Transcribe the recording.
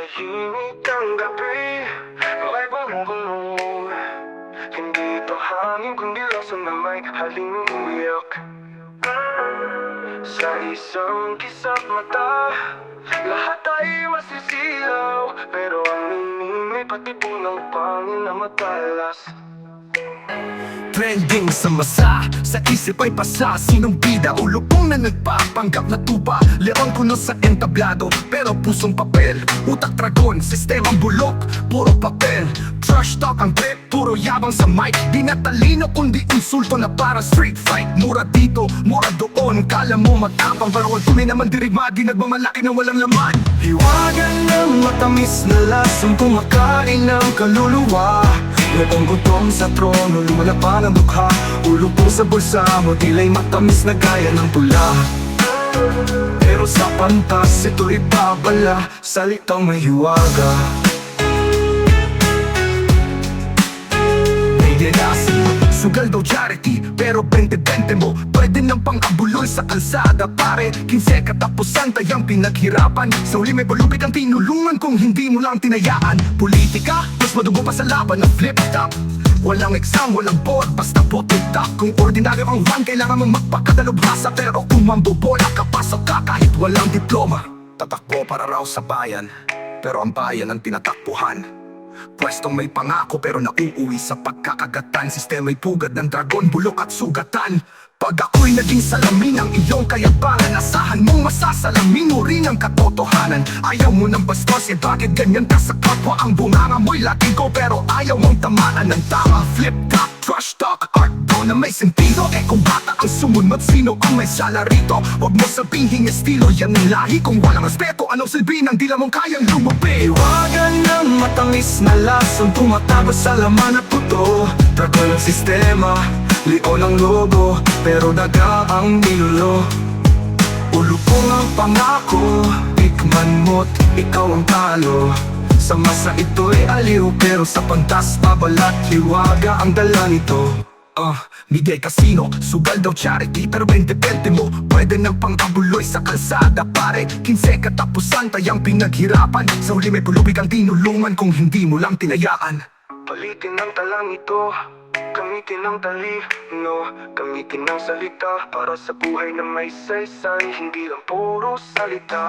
Tahimik ang gabi, may bangkulong. Hindi ito hangin kundi lason na may haling umiyak. Sa isang kisap mata, lahat ay masisilaw. Pero ang minimay pati bunang pangin na matalas. Trending sa masa, sa isip ay pasa. Sinong bida o lupong na nagpapanggap na tuba. Leon kuno sa entablado, pero pusong papel. Utak dragon, sistemang bulok, puro papel. Trash talk ang trip, puro yabang sa mic. Di na talino kundi insulto na para street fight. Mura dito, mura doon, kala mo matapang. Pero kung tunay naman dirigma, di nagmamalaki na walang laman. Hiwagan ng matamis na lasang kumakain ng kaluluwa. Nagong gutom sa trono, lumala pa ng dukha. Ulo po sa bulsa mo, tila'y matamis na gaya ng tula. Pero sa pantas, ito'y babala, salitang may hiwaga. May dinasi, sugal daw charity, pero 20-20 mo pwede nang pang-abuloy sa kalsada. Pare, 15 katapusan tayang pinaghirapan. Sa uli may balupit ang tinulungan kung hindi mo lang tinayaan. Politika, mas madugo pa sa laban ng flip-top. Walang exam, walang board, basta potitak. Kung ordinaryo ang run, kailangan mong magpakadalubhasa. Pero kung mambobola ka, pasok ka kahit walang diploma. Tatakbo para raw sa bayan, pero ang bayan ang tinatakbuhan. Pwestong may pangako pero nauuwi sa pagkakagatan. Sistema'y pugad ng dragon, bulok at sugatan. Pag ako'y naging salamin ng iyong kayabangan, asahan mong masasalamin mo rin ang katotohanan. Ayaw mo ng bastos, eh bakit ganyan ka sa kapwa? Ang bunganga mo'y laki ko pero ayaw mong tamaan ng tama. Flip top, trash talk, art daw na may sentido. Eh kung bata ang sumunod, sino ang may sala rito? Huwag mo sabihin estilo, yan ang lahi. Kung walang respeto, anong silbi ng dila mong kayang lumabi? Hiwagan ng matamis na lasang tumatagos sa laman at puto. Dragon ang sistema, leon ang logo, pero daga ang nilulo. Ulo ko ang pangako, tikman mo't ikaw ang talo. Sa masa ito'y aliw, pero sa pantas babalat. Hiwaga ang dala nito. Miguel Casino, sugal daw charity, pero 20-20 mo pwede nang pang-abuloy sa kalsada. Pare, 15 katapusan tayang pinaghirapan. Sa uli may pulubig ang tinulungan kung hindi mo lang tinayaan. Palitin ang talang ito, gamitin ang talino, gamitin ang salita para sa buhay na may saysay, hindi lang puro salita.